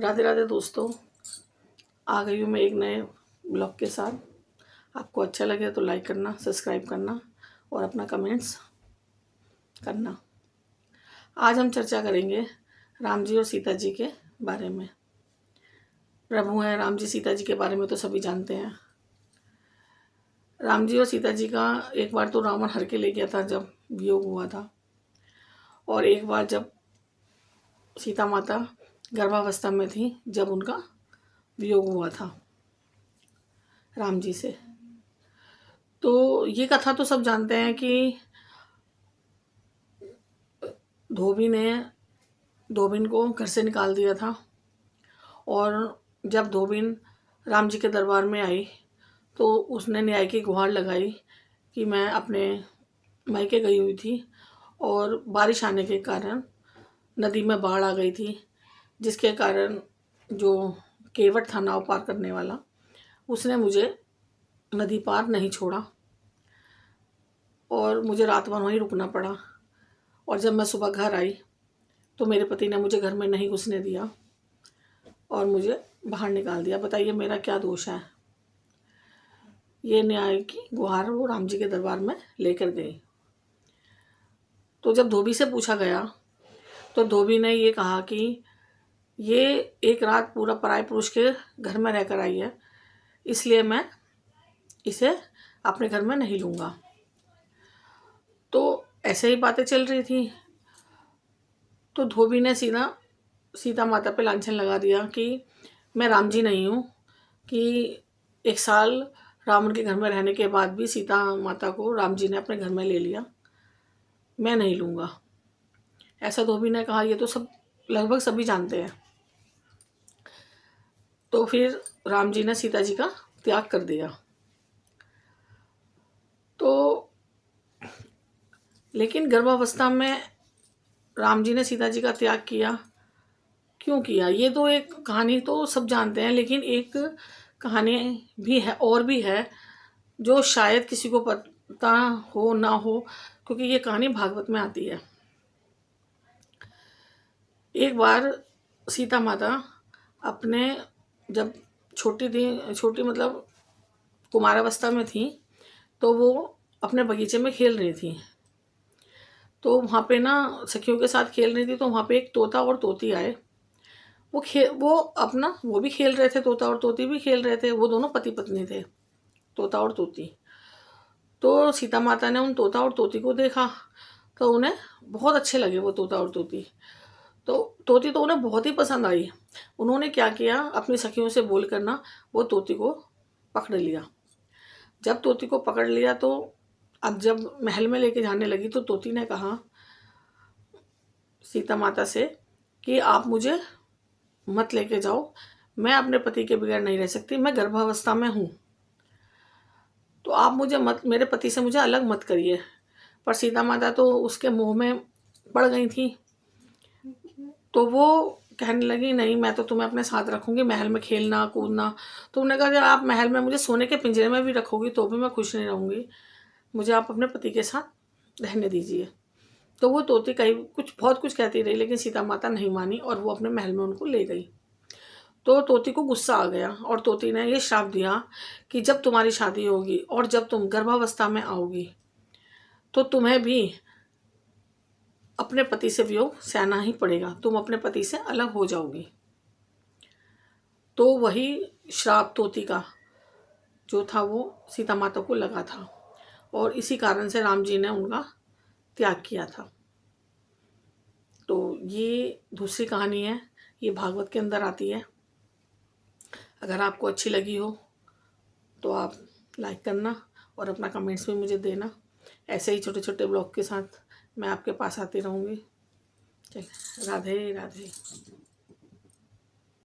राधे राधे दोस्तों, आ गई हूँ मैं एक नए ब्लॉग के साथ। आपको अच्छा लगे तो लाइक करना, सब्सक्राइब करना और अपना कमेंट्स करना। आज हम चर्चा करेंगे राम जी और सीता जी के बारे में। प्रभु हैं राम जी, सीता जी के बारे में तो सभी जानते हैं। राम जी और सीता जी का एक बार तो रावण हर के ले गया था जब वियोग हुआ था, और एक बार जब सीता माता गर्भावस्था में थी जब उनका वियोग हुआ था राम जी से। तो ये कथा तो सब जानते हैं कि धोबी ने धोबिन को घर से निकाल दिया था, और जब धोबिन राम जी के दरबार में आई तो उसने न्याय की गुहार लगाई कि मैं अपने मायके गई हुई थी और बारिश आने के कारण नदी में बाढ़ आ गई थी, जिसके कारण जो केवट था नाव पार करने वाला, उसने मुझे नदी पार नहीं छोड़ा और मुझे रात भर वहीं रुकना पड़ा। और जब मैं सुबह घर आई तो मेरे पति ने मुझे घर में नहीं घुसने दिया और मुझे बाहर निकाल दिया। बताइए मेरा क्या दोष है। ये न्याय की गुहार वो राम जी के दरबार में लेकर गई। तो जब धोबी से पूछा गया तो धोबी ने ये कहा कि ये एक रात पूरा पराये पुरुष के घर में रहकर आई है, इसलिए मैं इसे अपने घर में नहीं लूँगा। तो ऐसे ही बातें चल रही थी तो धोबी ने सीता माता पे लांछन लगा दिया कि मैं राम जी नहीं हूँ, कि एक साल रावण के घर में रहने के बाद भी सीता माता को राम जी ने अपने घर में ले लिया, मैं नहीं लूँगा। ऐसा धोबी ने कहा। ये तो सब लगभग सभी जानते हैं। तो फिर राम जी ने सीता जी का त्याग कर दिया। तो लेकिन गर्भावस्था में राम जी ने सीता जी का त्याग किया, क्यों किया? ये तो एक कहानी तो सब जानते हैं, लेकिन एक कहानी भी है और भी है जो शायद किसी को पता हो ना हो, क्योंकि ये कहानी भागवत में आती है। एक बार सीता माता अपने जब छोटी मतलब कुमारावस्था में थी, तो वो अपने बगीचे में खेल रही थी। तो वहाँ पे ना सखियों के साथ खेल रही थी, तो वहाँ पे एक तोता और तोती आए। वो भी खेल रहे थे, तोता और तोती भी खेल रहे थे। वो दोनों पति पत्नी थे, तोता और तोती। तो सीता माता ने उन तोता और तोती को देखा तो उन्हें बहुत अच्छे लगे वो तोता और तोती। तो तोती तो उन्हें बहुत ही पसंद आई। उन्होंने क्या किया, अपनी सखियों से बोल कर ना वो तोती को पकड़ लिया। जब तोती को पकड़ लिया तो अब जब महल में लेके जाने लगी तो तोती ने कहा सीता माता से कि आप मुझे मत लेके जाओ, मैं अपने पति के बगैर नहीं रह सकती, मैं गर्भावस्था में हूँ, तो आप मेरे पति से मुझे अलग मत करिए। पर सीता माता तो उसके मुंह में पड़ गई थी, तो वो कहने लगी नहीं, मैं तो तुम्हें अपने साथ रखूंगी, महल में खेलना कूदना। तो उन्होंने कहा कि आप महल में मुझे सोने के पिंजरे में भी रखोगी तो भी मैं खुश नहीं रहूँगी, मुझे आप अपने पति के साथ रहने दीजिए। तो वो तोती बहुत कुछ कहती रही, लेकिन सीता माता नहीं मानी और वो अपने महल में उनको ले गई। तो तोती को गुस्सा आ गया और तोती ने ये श्राप दिया कि जब तुम्हारी शादी होगी और जब तुम गर्भावस्था में आओगी तो तुम्हें भी अपने पति से वियोग सहना ही पड़ेगा, तुम अपने पति से अलग हो जाओगी। तो वही श्राप तोती का जो था वो सीता माता को लगा था, और इसी कारण से राम जी ने उनका त्याग किया था। तो ये दूसरी कहानी है, ये भागवत के अंदर आती है। अगर आपको अच्छी लगी हो तो आप लाइक करना और अपना कमेंट्स भी मुझे देना। ऐसे ही छोटे छोटे ब्लॉग के साथ मैं आपके पास आती रहूँगी। चलिए, राधे राधे।